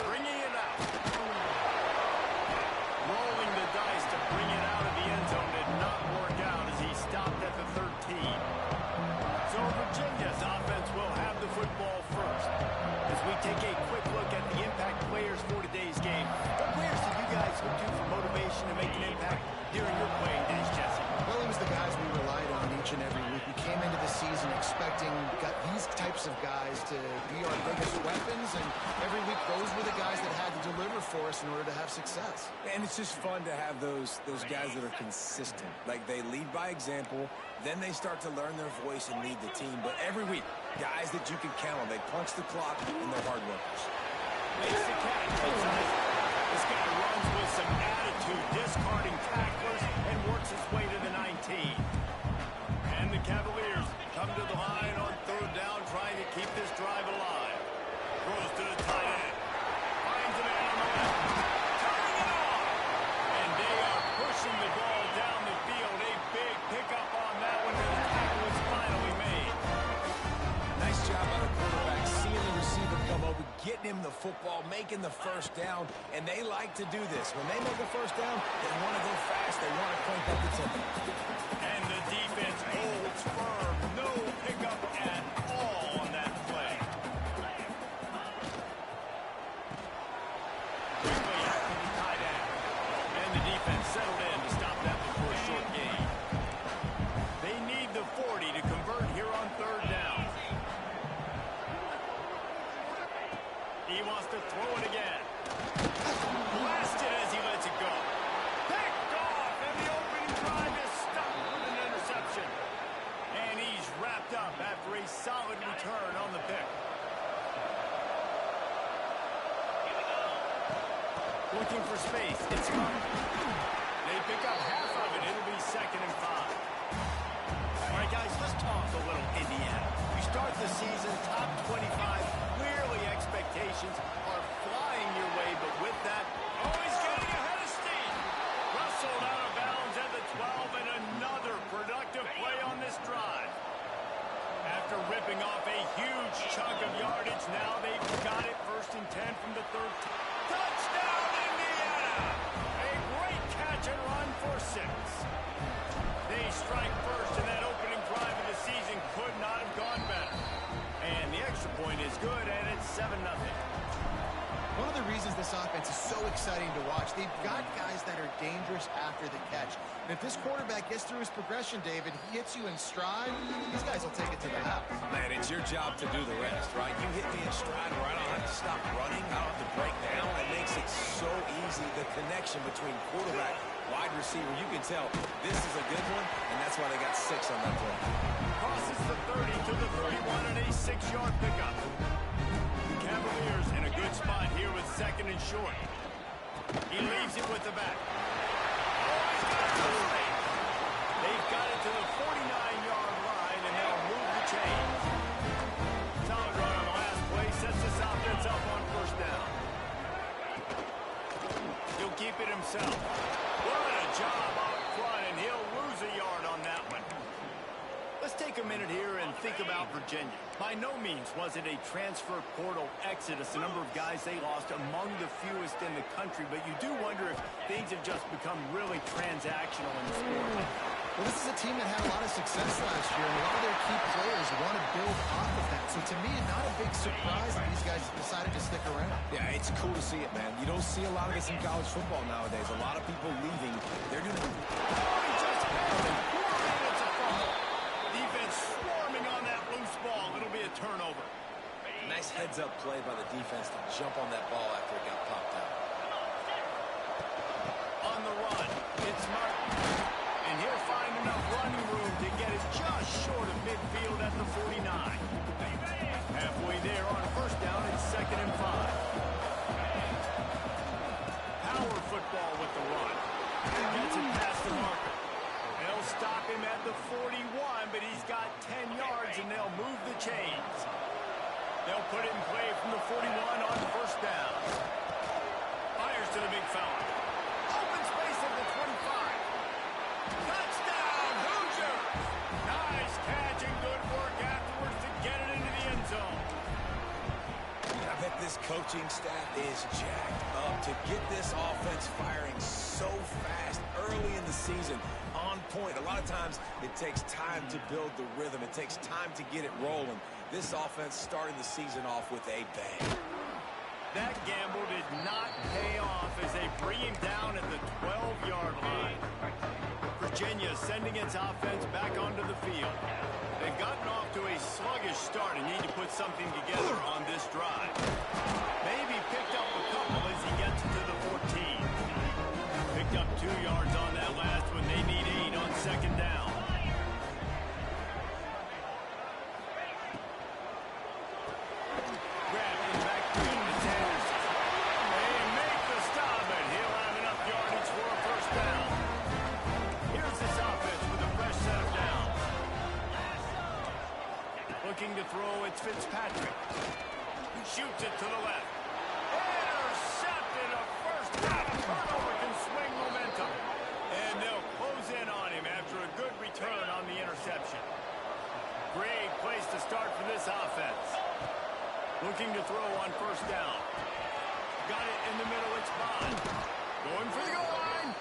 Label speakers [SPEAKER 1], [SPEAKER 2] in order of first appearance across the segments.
[SPEAKER 1] bringing it out. Rolling the dice to bring it out of the end zone did not work out as he stopped at the 13. So Virginia's offense will have the football first. As we take a quick look at the impact players for today's game, what players did you guys look to for motivation to make an impact during your playing days, Jesse?
[SPEAKER 2] Well, it was the guys we relied on each and every week. We came into the season expecting these types of guys to be our biggest weapons, and every week those were the guys that had to deliver for us in order to have success.
[SPEAKER 3] And it's just fun to have those guys that are consistent. Like, they lead by example, then they start to learn their voice and lead the team. But every week, guys that you can count on. They punch the clock, and they're hard workers.
[SPEAKER 1] Makes the catch. This guy runs with some attitude, discarding tacklers, and works his way to the 19. And the Cavaliers come to the line on third down, trying to keep this drive alive. Throws to the tight end. Finds a man on the left. Turning it on. And they are pushing the ball down the field. A big pickup on that one, and the tackle is finally made.
[SPEAKER 3] Nice job by the quarterback, seeing the receiver come over, getting him the football, making the first down, and they like to do this. When they make a first down, they want to go fast. They want to crank up the tempo.
[SPEAKER 1] And the defense holds firm. No pickup at all on that play. Quickly after the tight end. And the defense settled in to stop that before a short gain. They need the 40 to convert here on third down. He wants to throw it again. Blasted as he lets it go. Picked off, and the opening drive is stopped with an interception. And he's wrapped up after a solid return on the pick. Looking for space. It's coming. They pick up half of it. It'll be 2nd and 5. All right, guys, let's talk a little Indiana. You start the season top 25. Clearly expectations are flying your way, but with that, he's getting ahead of steam. Rustled out of bounds at the 12, and another productive play on this drive. After ripping off a huge chunk of yardage, now they've got it 1st and 10 from the 13. Touchdown, Indiana! A great catch and run for 6. They strike first, and that opening drive of the season could not have gone better. And the extra point is good, and it's 7-0.
[SPEAKER 2] One of the reasons this offense is so exciting to watch, they've got guys that are dangerous after the catch. And if this quarterback gets through his progression, David, he hits you in stride, these guys will take it to the house.
[SPEAKER 3] Man, it's your job to do the rest, right? You hit me in stride where I don't have to stop running. I don't have to break down. It makes it so easy, the connection between quarterback, wide receiver. You can tell this is a good one, and that's why they got 6 on that play.
[SPEAKER 1] Crosses the 30 to the 31 and a 6-yard pickup. The Cavaliers in a good spot here with 2nd and short. He leaves it with the back. They've got it to the 49-yard line, and they'll move the chains. Solid run on the last play sets this offense up on 1st down. He'll keep it himself. What a job up front, and he'll lose a yard on that one. Let's take a minute here and think about Virginia. By no means was it a transfer portal exodus. The number of guys they lost among the fewest in the country, but you do wonder if things have just become really transactional in the sport.
[SPEAKER 2] Well, this is a team that had a lot of success last year, and a lot of their key players want to build off of that. So to me, not a big surprise that these guys decided to stick around.
[SPEAKER 3] Yeah, it's cool to see it, man. You don't see a lot of this in college football nowadays. A lot of people leaving. They're doing it.
[SPEAKER 1] He just had him. It's a fumble. Defense swarming on that loose ball. It'll be a turnover.
[SPEAKER 3] Nice heads-up play by the defense to jump on that ball after it got popped out.
[SPEAKER 1] On the run, it's Martin. And he'll find enough running room to get it just short of midfield at the 49. Halfway there on 1st down, it's 2nd and 5. Power football with the run. Gets it past the marker. They'll stop him at the 41, but he's got 10 yards, and they'll move the chains. They'll put it in play from the 41 on 1st down. Fires to the big fella. Open space at the 25. Touchdown, Hoosiers! Nice catch and good work afterwards to get it into the end zone.
[SPEAKER 3] I bet this coaching staff is jacked up to get this offense firing so fast early in the season, on point. A lot of times it takes time to build the rhythm. It takes time to get it rolling. This offense starting the season off with a bang.
[SPEAKER 1] That gamble did not pay off as they bring him down at the 12-yard line. Virginia sending its offense back onto the field. They've gotten off to a sluggish start and need to put something together on this drive. Maybe picked up a couple as he gets to the 14. Picked up 2 yards on that last one. They need 8 on second down. Grabbed in the backfield. It's Anderson. They make the stop, and he'll have enough yardage for a first down. Here's this offense with a fresh set of downs. Looking to throw, it's Fitzpatrick. Shoots it to the left. Intercepted, a first down. Turnover can swing momentum. And they'll close in on him after a good return on the interception. Great place to start for this offense. Looking to throw on first down. Got it in the middle, it's Bond. Going for the goal line.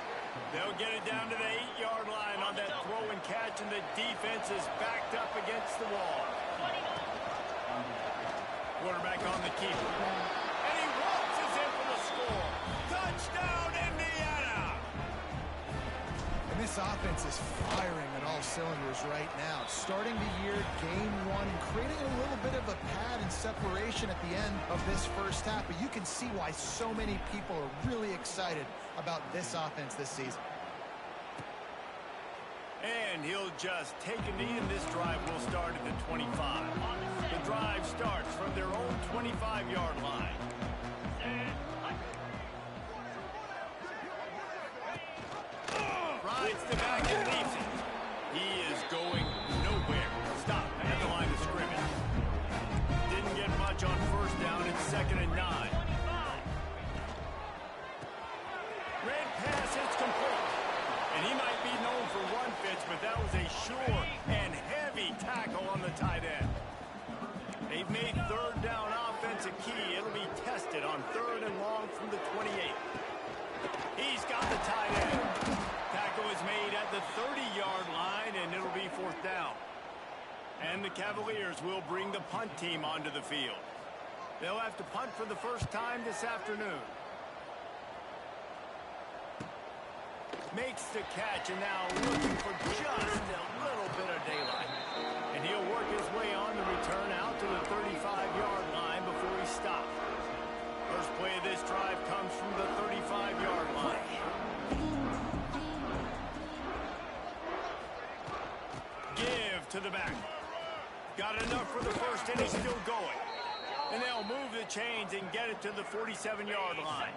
[SPEAKER 1] They'll get it down to the 8-yard line on that throw and catch, and the defense is backed up against the wall. Quarterback on the keeper. And he waltzes in for the score. Touchdown, Indiana!
[SPEAKER 2] And this offense is firing on all cylinders right now. Starting the year, game one, and creating a little bit of a pad and separation at the end of this first half. But you can see why so many people are really excited about this offense this season.
[SPEAKER 1] And he'll just take a knee, and this drive will start at the 25. The drive starts from their own 25-yard line. Rides the back and leaves it. He is going nowhere. Stop at the line of scrimmage. Didn't get much on first down. It's 2nd and 9. Red pass, it's complete. And he might be known for run fits, but that was a sure and heavy tackle on the tight end. They've made third down offense a key. It'll be tested on 3rd and long from the 28. He's got the tight end. Tackle is made at the 30-yard line, and it'll be 4th down. And the Cavaliers will bring the punt team onto the field. They'll have to punt for the first time this afternoon. Makes the catch, and now looking for just a little bit of daylight. And he'll work his way on the return out to the 35-yard line before he stops. First play of this drive comes from the 35-yard line. Give to the back. Got enough for the first, and he's still going. And they'll move the chains and get it to the 47-yard line.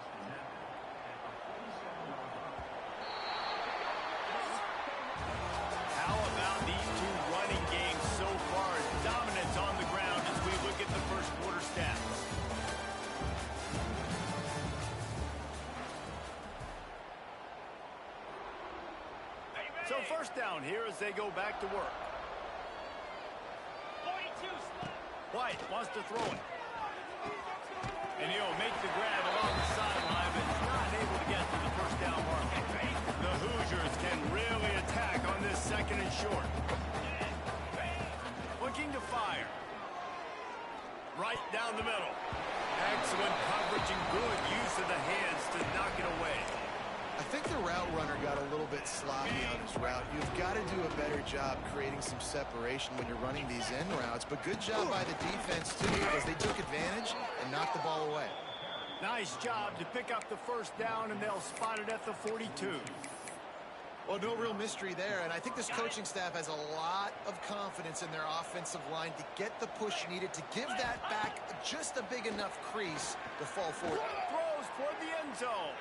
[SPEAKER 1] How about these two running games so far? Dominance on the ground as we look at the first quarter stats. So first down here as they go back to work. White wants to throw it. And he'll make the grab along the sideline, but he's not able to get to the first down mark. The Hoosiers can really attack on this 2nd and short. Looking to fire. Right down the middle. Excellent coverage and good use of the hands to knock it away.
[SPEAKER 2] I think the route runner got a little bit sloppy on his route. You've got to do a better job creating some separation when you're running these end routes. But good job by the defense, too, because they took advantage and knocked the ball away.
[SPEAKER 1] Nice job to pick up the first down, and they'll spot it at the 42.
[SPEAKER 2] Well, no real mystery there, and I think this coaching staff has a lot of confidence in their offensive line to get the push needed to give that back just a big enough crease to fall forward.
[SPEAKER 1] Throws toward the end zone.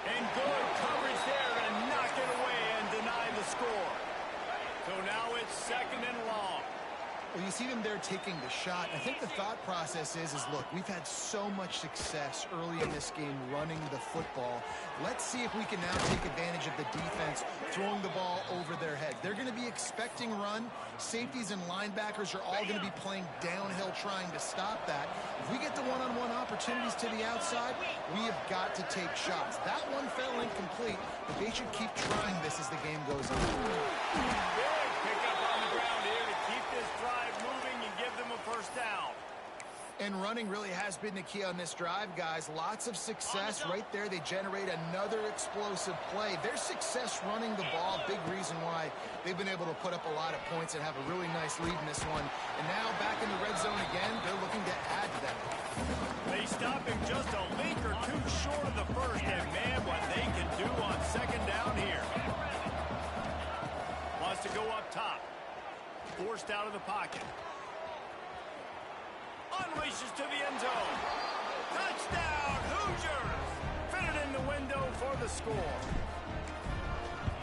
[SPEAKER 1] And good coverage there to knock it away and deny the score. So now it's 2nd and long.
[SPEAKER 2] Well, you see them there taking the shot. I think the thought process is look, we've had so much success early in this game running the football. Let's see if we can now take advantage of the defense throwing the ball over their head. They're going to be expecting run. Safeties and linebackers are all going to be playing downhill trying to stop that. If we get the one-on-one opportunities to the outside, we have got to take shots. That one fell incomplete, but they should keep trying this as the game goes on.
[SPEAKER 1] Big pickup on the ground here to keep this drive moving and give them a first down.
[SPEAKER 2] And running really has been the key on this drive, guys. Lots of success right there. They generate another explosive play. Their success running the ball, big reason why they've been able to put up a lot of points and have a really nice lead in this one. And now back in the red zone again, they're looking to add to that.
[SPEAKER 1] They stop him just a leak or two short of the first, and man, what they can do on second down here. Wants to go up top. Forced out of the pocket. Unleashes to the end zone. Touchdown, Hoosiers! Fitted in the window for the score.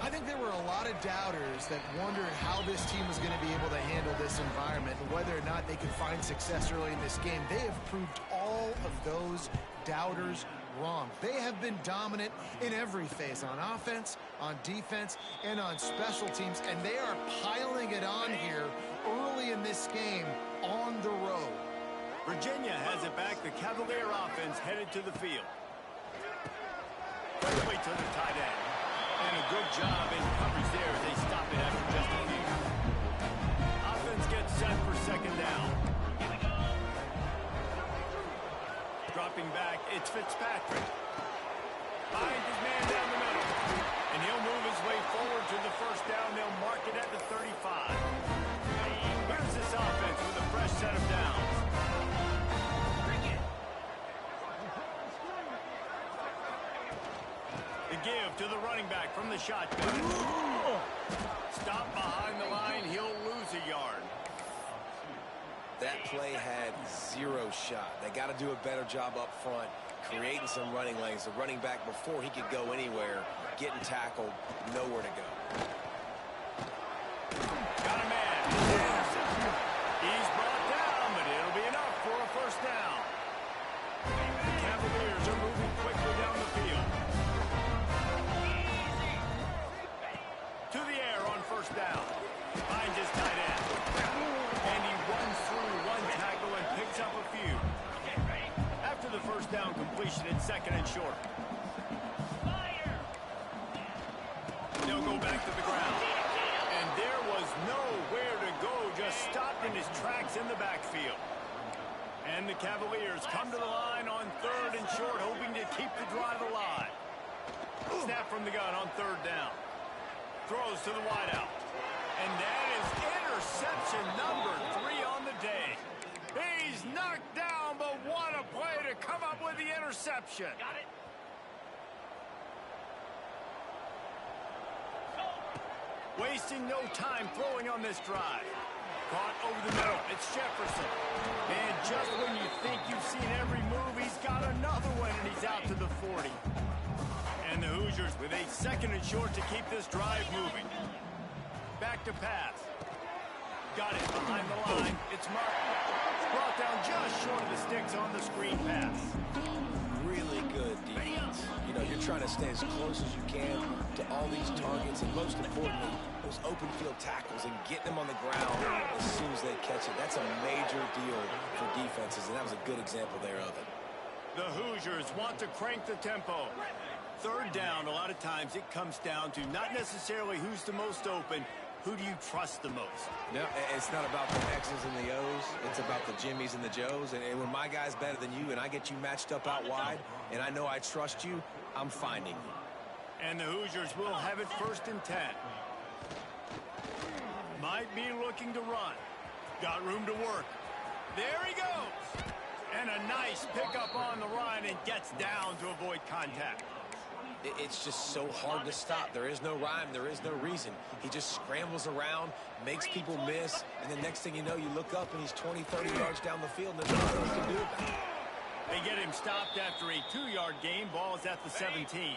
[SPEAKER 2] I think there were a lot of doubters that wondered how this team was going to be able to handle this environment and whether or not they could find success early in this game. They have proved all of those doubters wrong. They have been dominant in every phase, on offense, on defense, and on special teams, and they are piling it on here early in this game on the road.
[SPEAKER 1] Virginia has it back. The Cavalier offense headed to the field. Quickly to the tight end. And a good job in coverage there as they stop it after just a few. Offense gets set for second down. Dropping back, it's Fitzpatrick. Finds his man down the middle. And he'll move his way forward to the first down. They'll mark it at the 35. Here's this offense with a fresh set of downs. Give to the running back from the shotgun. Stop behind the line. He'll lose a yard.
[SPEAKER 3] That play had zero shot. They got to do a better job up front, creating some running lanes. The running back, before he could go anywhere, getting tackled, nowhere to go.
[SPEAKER 1] Got a man. He's brought down, but it'll be enough for a first down. The Cavaliers are moving quickly down the field. To the air on first down. Finds his tight end. And he runs through one tackle and picks up a few. After the first down completion, it's second and short. They'll go back to the ground. And there was nowhere to go, just stopped in his tracks in the backfield. And the Cavaliers come to the line on third and short, hoping to keep the drive alive. Snap from the gun on third down. Throws to the wideout. And that is interception number 3 on the day. He's knocked down, but what a play to come up with the interception. Got it. Wasting no time throwing on this drive. Caught over the middle. It's Jefferson. And just when you think you've seen every move, he's got another one, and he's out to the 40. And the Hoosiers with a second and short to keep this drive moving. Back to pass. Got it behind the line. It's Martin. Brought down just short of the sticks on the screen pass.
[SPEAKER 3] Really good defense. You know, you're trying to stay as close as you can to all these targets, and most importantly, those open field tackles and getting them on the ground as soon as they catch it. That's a major deal for defenses, and that was a good example there of it.
[SPEAKER 1] The Hoosiers want to crank the tempo. Third down, a lot of times it comes down to not necessarily who's the most open, who do you trust the most?
[SPEAKER 3] No, it's not about the X's and the O's. It's about the Jimmys and the Joes. And when my guy's better than you and I get you matched up out wide and I know I trust you, I'm finding you.
[SPEAKER 1] And the Hoosiers will have it first and 10. Might be looking to run. Got room to work. There he goes. And a nice pickup on the run and gets down to avoid contact.
[SPEAKER 3] It's just so hard to stop. There is no rhyme. There is no reason. He just scrambles around, makes people miss, and the next thing you know, you look up and he's 20, 30 yards down the field, and there's nothing he can do about it.
[SPEAKER 1] They get him stopped after a 2-yard gain. Ball is at the 17.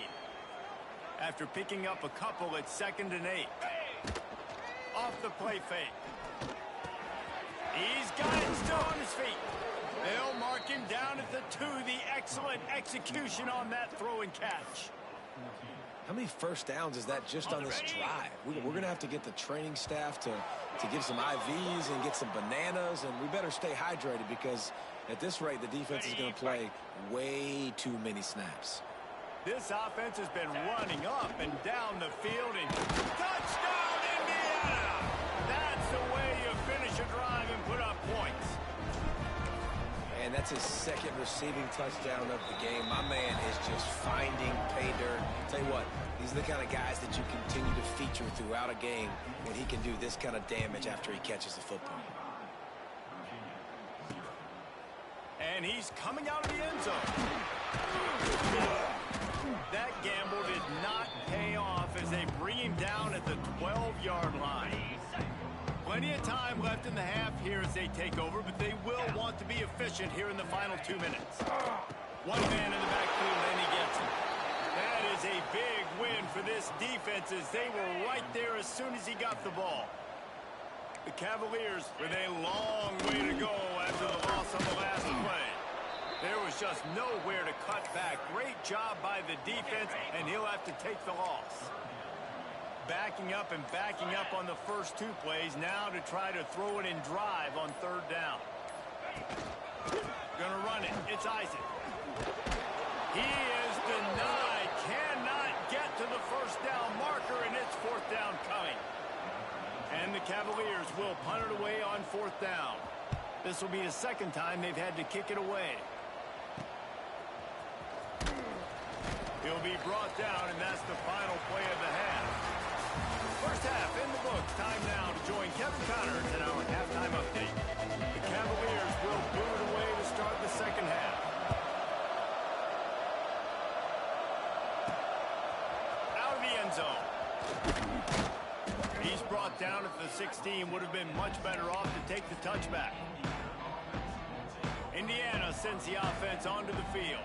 [SPEAKER 1] After picking up a couple, it's 2nd and 8. Off the play fake. He's got it still on his feet. They'll mark him down at the 2. The excellent execution on that throw and catch.
[SPEAKER 3] How many first downs is that just on this drive? We're going to have to get the training staff to give some IVs and get some bananas, and we better stay hydrated because at this rate, the defense is going to play way too many snaps.
[SPEAKER 1] This offense has been running up and down the field, and touchdown, Indiana! That's the way you finish a drive and put up points.
[SPEAKER 3] And that's his second receiving touchdown of the game. My man is just finding pay dirt. Tell you what, these are the kind of guys that you continue to feature throughout a game when he can do this kind of damage after he catches the football.
[SPEAKER 1] And he's coming out of the end zone. That gamble did not pay off as they bring him down at the 12-yard line. Plenty of time left in the half here as they take over, but they will want to be efficient here in the final 2 minutes. One man in the backfield, and he gets it. That is a big win for this defense as they were right there as soon as he got the ball. The Cavaliers with a long way to go after the loss on the last play. There was just nowhere to cut back. Great job by the defense, and he'll have to take the loss. Backing up and backing up on the first 2 plays now to try to throw it in drive on 3rd down. Gonna run it. It's Isaac. He is denied. Cannot get to the 1st down marker, and it's 4th down coming. And the Cavaliers will punt it away on 4th down. This will be the 2nd time they've had to kick it away. He'll be brought down, and that's the final play of the half. First half in the books. Time now to join Kevin Connors in our halftime update. The Cavaliers will boot it away to start the 2nd half. Out of the end zone. He's brought down at the 16. Would have been much better off to take the touchback. Indiana sends the offense onto the field.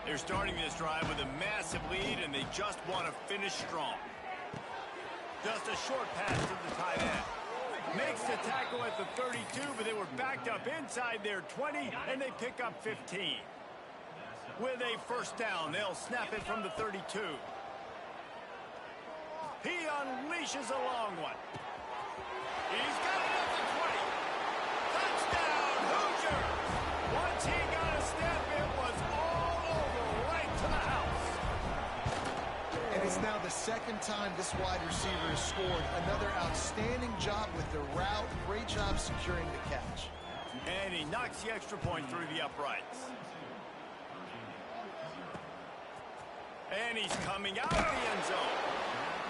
[SPEAKER 1] They're starting this drive with a massive lead, and they just want to finish strong. Just a short pass to the tight end. Makes the tackle at the 32, but they were backed up inside their 20, and they pick up 15. With a 1st down, they'll snap it from the 32. He unleashes a long one. He's got it at the 20. Touchdown, Hoosier! Once he got a step, it was all over right to the house.
[SPEAKER 2] And it's now the 2nd time this wide receiver has scored. Another outstanding job with the route. Great job securing the catch.
[SPEAKER 1] And he knocks the extra point through the uprights. And he's coming out of the end zone.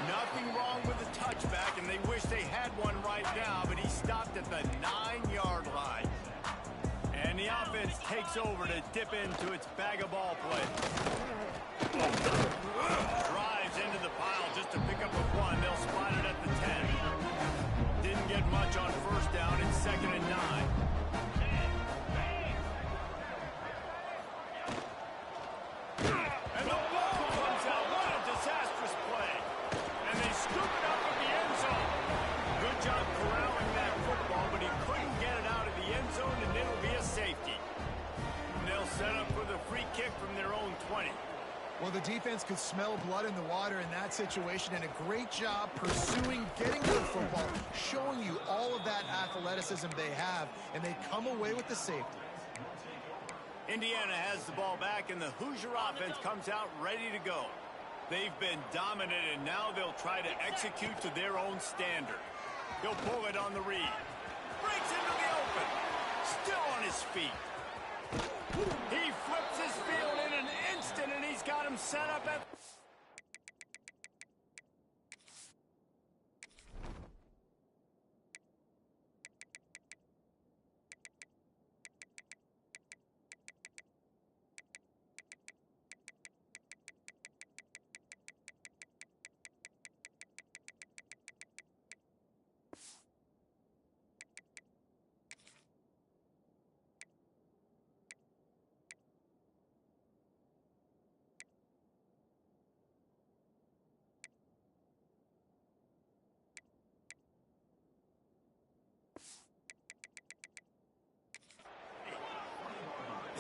[SPEAKER 1] Nothing wrong with the touchback, and they wish they had one right now, but he stopped at the 9-yard line. And the offense takes over to dip into its bag of ball play. Drives into the pile just to pick up a 1. They'll spot it at the 10. Didn't get much on 1st down. It's 2nd and 9. And the ball comes out. What a disastrous play. And they scoop it up in the end zone. Good job corralling that football, but he couldn't get it out of the end zone, and it'll be a safety. And they'll set up for the free kick from their own 20.
[SPEAKER 2] Well, the defense could smell blood in the water in that situation, and a great job pursuing, getting to the football, showing you all of that athleticism they have, and they come away with the safety.
[SPEAKER 1] Indiana has the ball back, and the Hoosier offense comes out ready to go. They've been dominant, and now they'll try to execute to their own standard. He'll pull it on the read. Breaks into the open. Still on his feet. He flips his field in an instant, and he's got him set up at...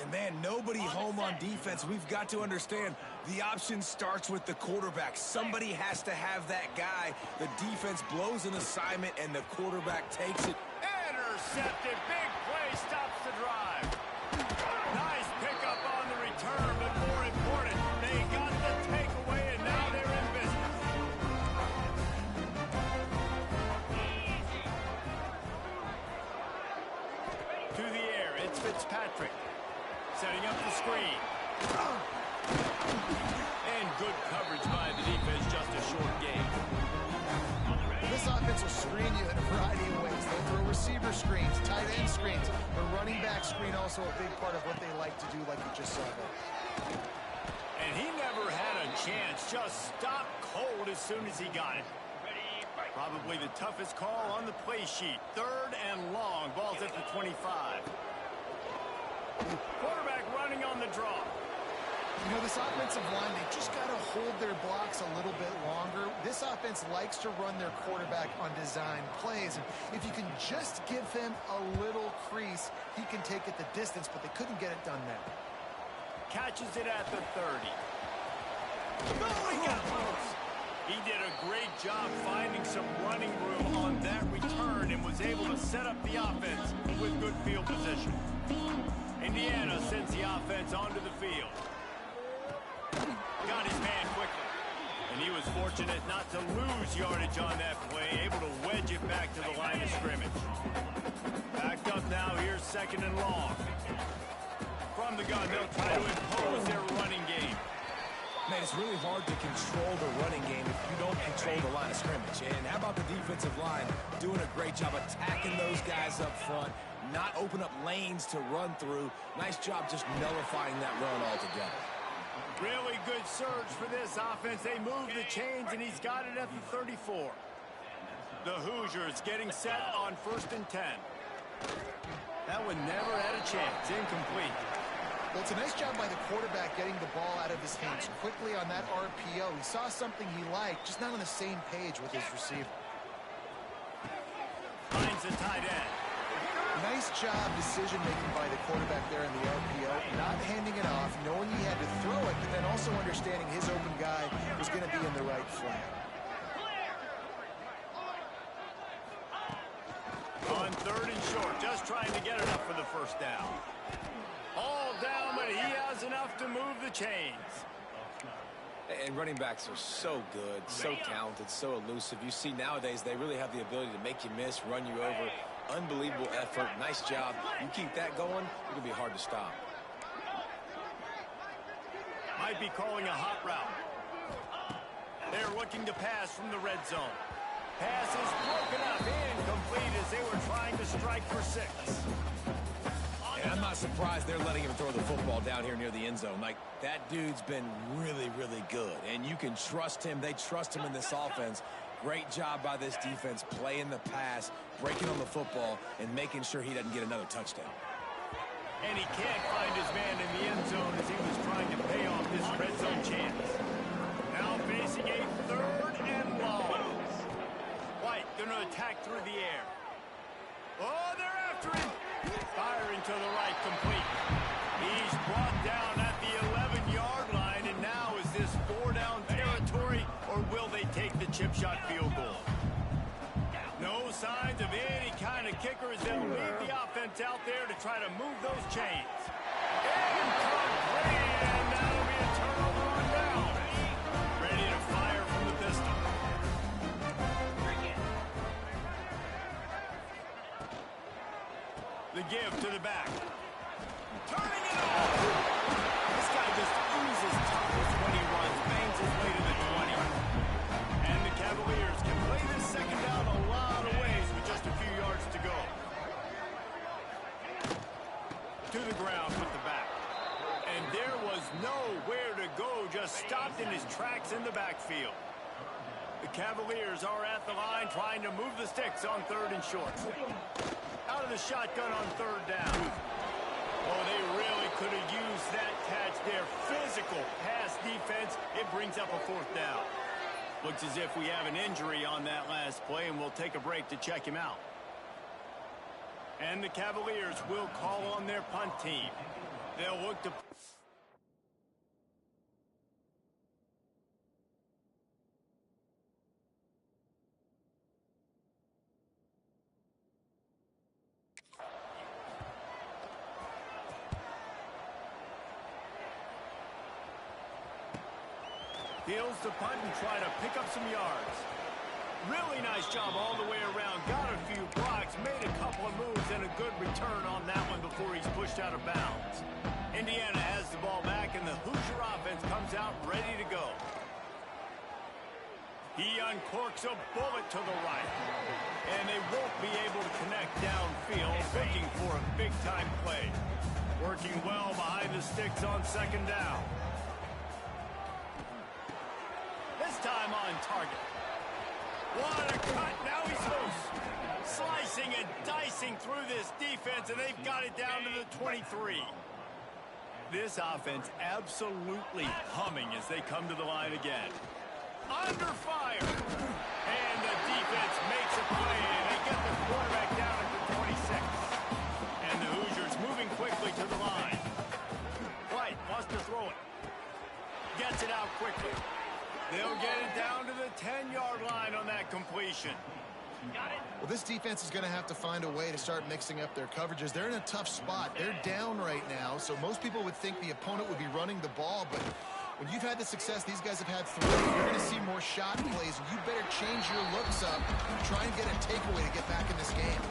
[SPEAKER 3] And, man, nobody home on defense. We've got to understand the option starts with the quarterback. Somebody has to have that guy. The defense blows an assignment, and the quarterback takes it.
[SPEAKER 1] Intercepted. Big play stops the drive. Nice pickup on the return, but more important, they got the takeaway, and now they're in business. To the air, it's Fitzpatrick. Setting up the screen. And good coverage by the defense, just a short game.
[SPEAKER 2] This offense will screen you in a variety of ways. They'll throw receiver screens, tight end screens, but running back screen also a big part of what they like to do, like you just saw there.
[SPEAKER 1] And he never had a chance. Just stopped cold as soon as he got it. Probably the toughest call on the play sheet. 3rd and long. Ball's at the 25. Quarterback running on the draw.
[SPEAKER 2] You know, this offensive line, they just got to hold their blocks a little bit longer. This offense likes to run their quarterback on design plays. And if you can just give him a little crease, he can take it the distance, but they couldn't get it done there.
[SPEAKER 1] Catches it at the 30. Oh, he got close. He did a great job finding some running room on that return and was able to set up the offense with good field position. Indiana sends the offense onto the field. Got his man quickly. And he was fortunate not to lose yardage on that play, able to wedge it back to the line of scrimmage. Backed up now, here's 2nd and long. From the gun, they'll try to impose their running game.
[SPEAKER 3] Man, it's really hard to control the running game if you don't control the line of scrimmage. And how about the defensive line doing a great job attacking those guys up front, not open up lanes to run through. Nice job just nullifying that run altogether.
[SPEAKER 1] Really good surge for this offense. They move the chains, and he's got it at the 34. The Hoosiers getting set on 1st and 10. That one never had a chance. Incomplete.
[SPEAKER 2] Well, it's a nice job by the quarterback getting the ball out of his hands quickly on that RPO. He saw something he liked, just not on the same page with his receiver.
[SPEAKER 1] Finds the tight end.
[SPEAKER 2] Nice job decision-making by the quarterback there in the RPO, not handing it off, knowing he had to throw it, but then also understanding his open guy was going to be in the right flat.
[SPEAKER 1] On 3rd and short, just trying to get enough for the 1st down. All down, but he has enough to move the chains.
[SPEAKER 3] And running backs are so good, so talented, so elusive. You see nowadays they really have the ability to make you miss, run you over. Unbelievable effort. Nice job. You keep that going, it'll be hard to stop.
[SPEAKER 1] Might be calling a hot route. They're looking to pass from the red zone. Pass is broken up, incomplete as they were trying to strike for 6.
[SPEAKER 3] And I'm not surprised they're letting him throw the football down here near the end zone. Like, that dude's been really, really good. And you can trust him. They trust him in this offense. Great job by this defense playing the pass, breaking on the football, and making sure he doesn't get another touchdown.
[SPEAKER 1] And he can't find his man in the end zone as he was trying to pay off this red zone chance. Now facing a 3rd and long. White going to attack through the air. Oh, they're after him. Firing to the right, complete. He's brought down at the 11-yard line, and now is this 4-down territory, or will they take the chip shot field goal? No signs of any kind of kicker as they'll leave the offense out there to try to move those chains. Incomplete, and that'll be a turnover on down. Ready to fire from the pistol. The give to the back. Turning it off. This guy just oozes toughness when he runs. Bangs his way to the 20. And the Cavaliers can play this 2nd down a lot of ways with just a few yards to go. To the ground with the back. And there was nowhere to go. Just stopped in his tracks in the backfield. The Cavaliers are at the line trying to move the sticks on 3rd and short. Out of the shotgun on 3rd down. Oh, they really could have used that catch there. Physical pass defense. It brings up a 4th down. Looks as if we have an injury on that last play, and we'll take a break to check him out. And the Cavaliers will call on their punt team. They'll look to... Fields the punt and try to pick up some yards. Really nice job all the way around. Got a few blocks, made a couple of moves, and a good return on that one before he's pushed out of bounds. Indiana has the ball back, and the Hoosier offense comes out ready to go. He uncorks a bullet to the right. And they won't be able to connect downfield, looking for a big-time play. Working well behind the sticks on second down. This time on target. What a cut. Now he's loose. Slicing and dicing through this defense, and they've got it down to the 23. This offense absolutely humming as they come to the line again. Under fire. And the defense makes a play, and they get the quarterback down at the 26. And the Hoosiers moving quickly to the line. White wants to throw it. Gets it out quickly. They'll get it down to the 10-yard line on that completion.
[SPEAKER 2] Well, this defense is going to have to find a way to start mixing up their coverages. They're in a tough spot. They're down right now, so most people would think the opponent would be running the ball, but when you've had the success these guys have had through, you're going to see more shot plays. You better change your looks up and try and get a takeaway to get back in this game.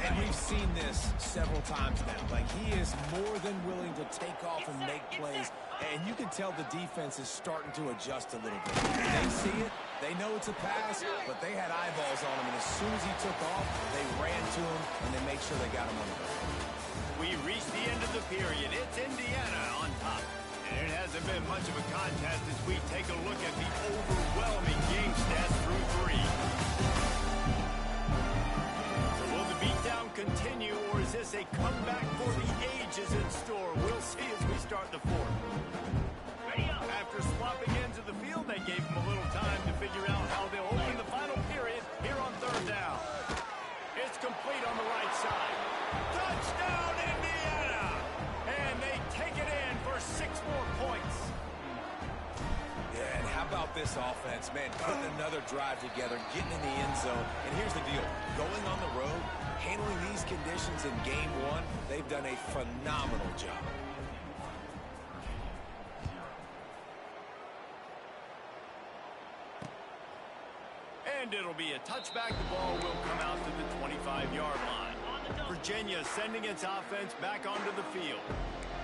[SPEAKER 3] And we've seen this several times now. Like, he is more than willing to take off and make plays. And you can tell the defense is starting to adjust a little bit. They see it. They know it's a pass, but they had eyeballs on him. And as soon as he took off, they ran to him, and they made sure they got him on the ground.
[SPEAKER 1] We reached the end of the period. It's Indiana on top. And it hasn't been much of a contest as we take a look at the overwhelming game stats through three. So will the beatdown continue, or is this a comeback for the ages in store? We'll see as we start the fourth. After swapping into the field, they gave him a little time to figure out how they'll open the final period here on third down. It's complete on the right side. Touchdown, Indiana! And they take it in for 6 more points.
[SPEAKER 3] Yeah, and how about this offense, man, putting another drive together, getting in the end zone. And here's the deal. Going on the road, handling these conditions in game one, they've done a phenomenal job.
[SPEAKER 1] And it'll be a touchback. The ball will come out to the 25-yard line. Virginia sending its offense back onto the field.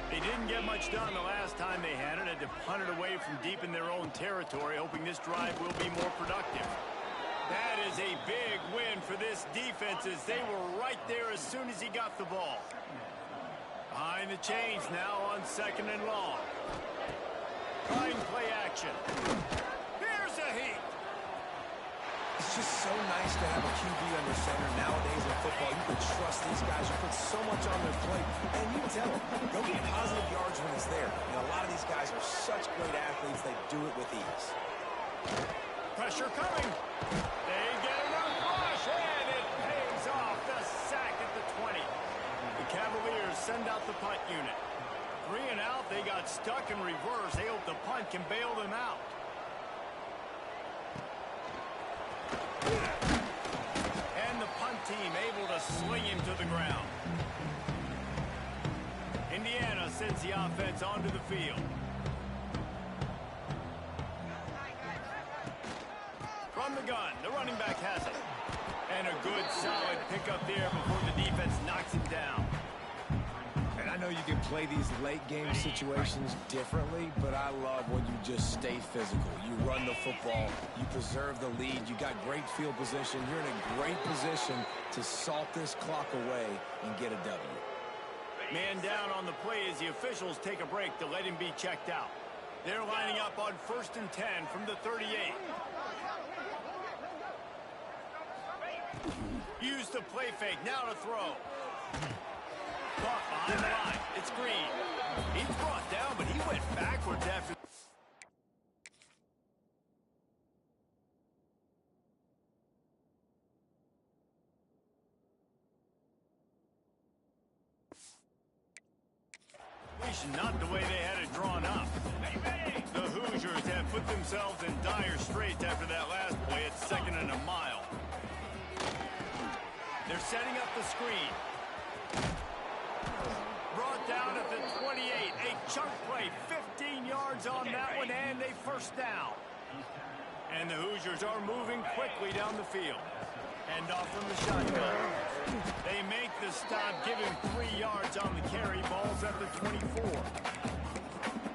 [SPEAKER 1] They didn't get much done the last time they had it. Had to punt it away from deep in their own territory, hoping this drive will be more productive. That is a big win for this defense as they were right there as soon as he got the ball. Behind the chains now on second and long. Trying play action. Here's a heat.
[SPEAKER 3] It's just so nice to have a QB under center. Nowadays in football, you can trust these guys. You put so much on their plate. And you can tell them, they'll get positive yards when it's there. You know, a lot of these guys are such great athletes, they do it with ease.
[SPEAKER 1] Pressure coming. They get enough rush, and it pays off. The sack at the 20. The Cavaliers send out the punt unit. 3 and out, they got stuck in reverse. They hope the punt can bail them out. And the punt team able to sling him to the ground. Indiana sends the offense onto the field. From the gun, the running back has it. And a good, solid pickup there before the defense knocks him down.
[SPEAKER 3] And I know you can play these late game situations differently, but I love when you just stay physical. You run the football, you preserve the lead, you got great field position. You're in a great position to salt this clock away and get a W.
[SPEAKER 1] Man down on the play as the officials take a break to let him be checked out. They're lining up on 1st and 10 from the 38. Use the play fake, now to throw. Caught behind the line, it's Green. He's brought down, but he went backwards after... formation, not the way they had it drawn up. The Hoosiers have put themselves in dire straits after that last play at 2nd and a mile. They're setting up the screen. Brought down at the 28. A chunk play, 15 yards on that one, and a first down. And the Hoosiers are moving quickly down the field. Hand off from the shotgun. They make the stop, giving 3 yards on the carry. Ball's at the 24.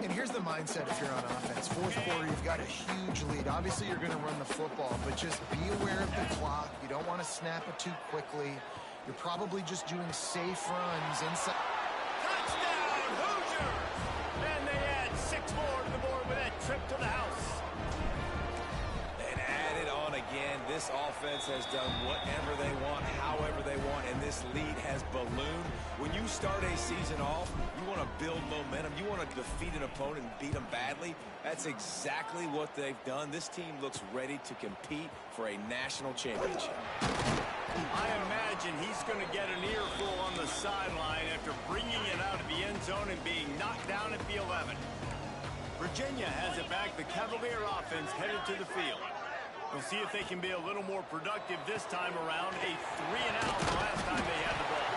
[SPEAKER 2] And here's the mindset if you're on offense. Fourth quarter, you've got a huge lead. Obviously, you're going to run the football, but just be aware of the clock. You don't want to snap it too quickly. You're probably just doing safe runs inside.
[SPEAKER 1] Touchdown, Hoosiers! And they add 6 more to the board with that trip to the house.
[SPEAKER 3] And add it on again. This offense has done whatever they want, however they want, and this lead has ballooned. When you start a season off, you want to build momentum. You want to defeat an opponent and beat them badly. That's exactly what they've done. This team looks ready to compete for a national championship.
[SPEAKER 1] I imagine he's going to get an earful on the sideline after bringing it out of the end zone and being knocked down at the 11. Virginia has it back. The Cavalier offense headed to the field. We'll see if they can be a little more productive this time around. A 3-and-out the last time they had the ball.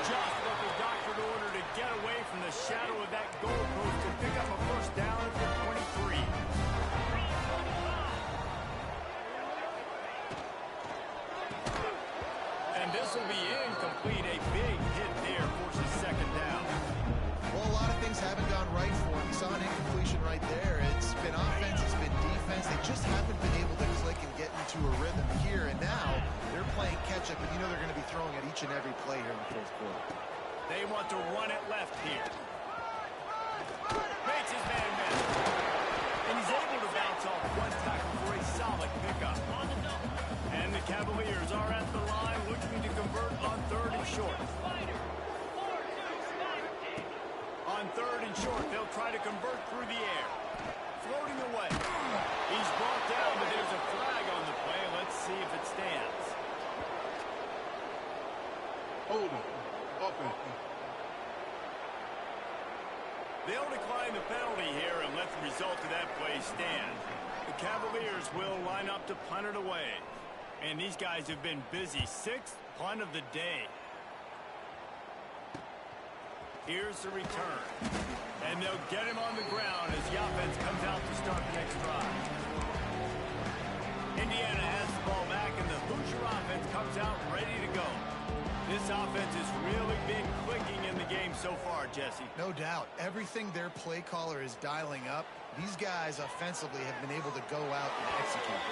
[SPEAKER 1] Just what the doctor ordered to get away from the shadow of that goalpost and pick up a first down at the 23. And this will be incomplete. A big hit there forces second down.
[SPEAKER 2] Well, a lot of things haven't gone right for him. You saw an incompletion right there. It's been offense, it's been defense. They just haven't been able to click and get into a rhythm here. And now they're playing catch-up, and you know they're going to be throwing at each and every play here in the fourth quarter.
[SPEAKER 1] They want to run it left here. Makes his man miss. And he's able to bounce off one tackle for a solid pickup. And the Cavaliers are at the line looking to convert on 3rd and short. On 3rd and short, they'll try to convert through the air. Floating away. He's brought down, but there's a flag on the play. Let's see if it stands.
[SPEAKER 4] Hold it. Offense.
[SPEAKER 1] They'll decline the penalty here and let the result of that play stand. The Cavaliers will line up to punt it away. And these guys have been busy. 6th punt of the day. Here's the return. And they'll get him on the ground as the offense comes out to start the next drive. Indiana has the ball back, and the Hoosier offense comes out ready to go. This offense has really been clicking in the game so far, Jesse.
[SPEAKER 2] No doubt. Everything their play caller is dialing up, these guys offensively have been able to go out and execute.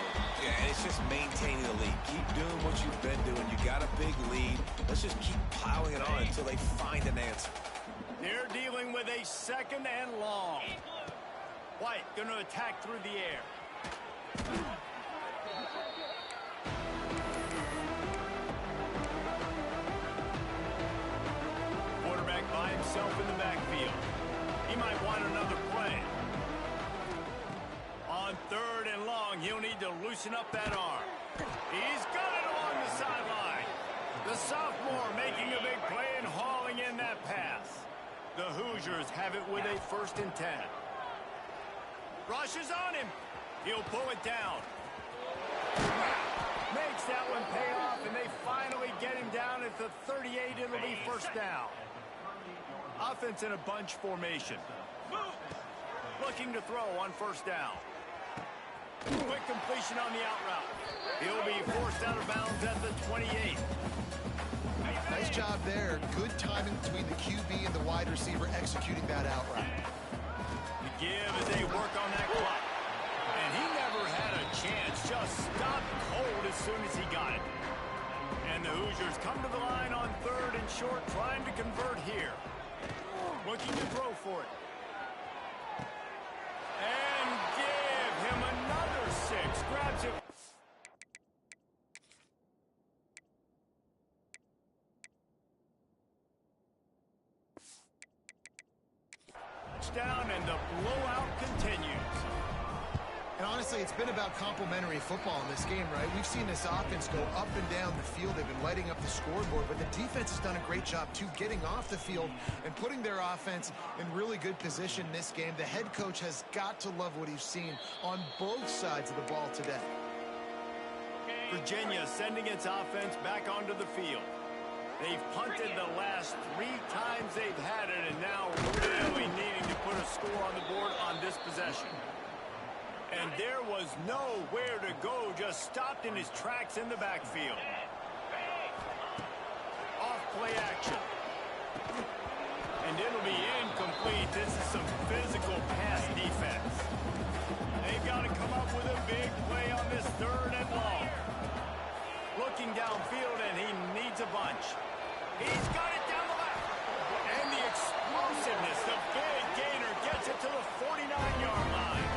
[SPEAKER 3] Yeah, and it's just maintaining the lead. Keep doing what you've been doing. You got a big lead. Let's just keep piling it on until they find an answer.
[SPEAKER 1] They're dealing with a 2nd and long. White going to attack through the air. Quarterback by himself in the backfield. He might want another play. On 3rd and long, he'll need to loosen up that arm. He's got it along the sideline. The sophomore making a big play and hauling in that pass. The Hoosiers have it with a 1st and 10. Rushes on him. He'll pull it down. Makes that one pay off, and they finally get him down at the 38. It'll be first down. Offense in a bunch formation. Looking to throw on 1st down. Quick completion on the out route. He'll be forced out of bounds at the 28.
[SPEAKER 2] Nice job there. Good timing between the QB and the wide receiver executing that out route.
[SPEAKER 1] The give as they work on that clock. And he never had a chance. Just stopped cold as soon as he got it. And the Hoosiers come to the line on 3rd and short, trying to convert here. Looking to throw for it. And give him another 6. Grabs it. Down, and the blowout continues.
[SPEAKER 2] And honestly, it's been about complementary football in this game, right? We've seen this offense go up and down the field. They've been lighting up the scoreboard, but the defense has done a great job, too, getting off the field and putting their offense in really good position in this game. The head coach has got to love what he's seen on both sides of the ball today.
[SPEAKER 1] Virginia sending its offense back onto the field. They've punted the last 3 times they've had it, and now really needing to put a score on the board on this possession. And there was nowhere to go, just stopped in his tracks in the backfield. Off play action. And it'll be incomplete. This is some physical pass defense. They've got to come up with a big play on this 3rd and long. Looking downfield, and he needs a bunch. He's got it down the left. And the explosiveness, the big gainer, gets it to the 49-yard line.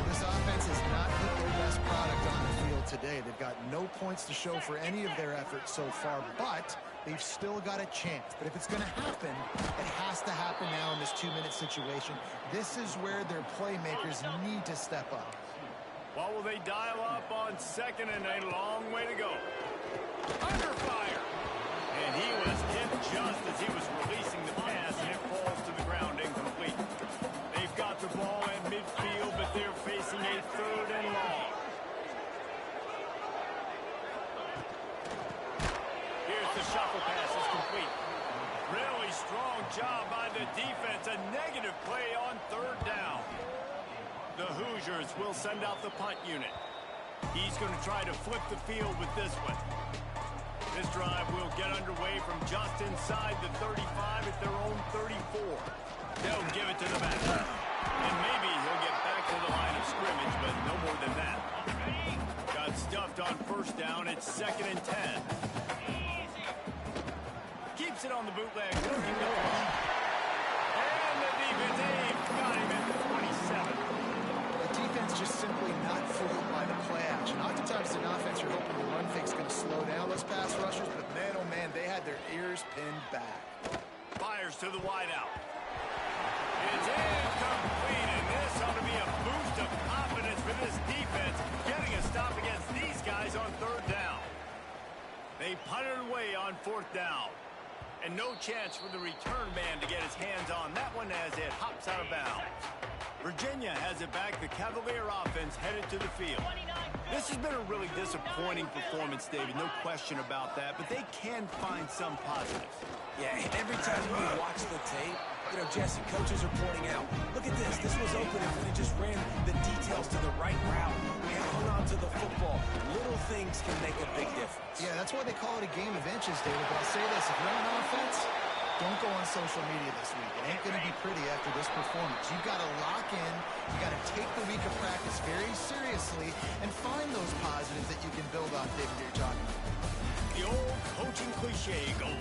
[SPEAKER 2] This offense has not put their best product on the field today. They've got no points to show for any of their efforts so far, but they've still got a chance. But if it's going to happen, it has to happen now in this 2-minute situation. This is where their playmakers need to step up.
[SPEAKER 1] What will they dial up on 2nd and a long way to go? Under fire. And he was hit just as he was releasing the pass, and it falls to the ground incomplete. They've got the ball at midfield, but they're facing a 3rd and long. Here's the shuffle pass. It's complete. Really strong job by the defense. A negative play on 3rd down. The Hoosiers will send out the punt unit. He's going to try to flip the field with this one. This drive will get underway from just inside the 35 at their own 34. They'll give it to the back. And maybe he'll get back to the line of scrimmage, but no more than that. Got stuffed on 1st down. It's 2nd and 10. Keeps it on the bootleg. Looking to throw. And the defense got him at the 27.
[SPEAKER 2] Defense just simply not fooled by the play action. Oftentimes an offense, you're hoping the run fake's going to slow down those pass rushers, but man, oh man, they had their ears pinned back.
[SPEAKER 1] Fires to the wideout. It's incomplete, and this ought to be a boost of confidence for this defense, getting a stop against these guys on 3rd down. They punted away on 4th down. And no chance for the return man to get his hands on that one as it hops out of bounds. Virginia has it back. The Cavalier offense headed to the field. This has been a really disappointing performance, David. No question about that. But they can find some positives.
[SPEAKER 3] Yeah, every time we watch the tape, you know, Jesse, coaches are pointing out, look at this. This was open if we just ran the details to the right route and hung on to the football. Little things can make a big difference.
[SPEAKER 2] Yeah, that's why they call it a game of inches, David. But I'll say this, if you're on offense, don't go on social media this week. It ain't going to be pretty after this performance. You've got to lock in. You've got to take the week of practice very seriously and find those positives that you can build off, David, you're talking about.
[SPEAKER 1] The old coaching cliche, go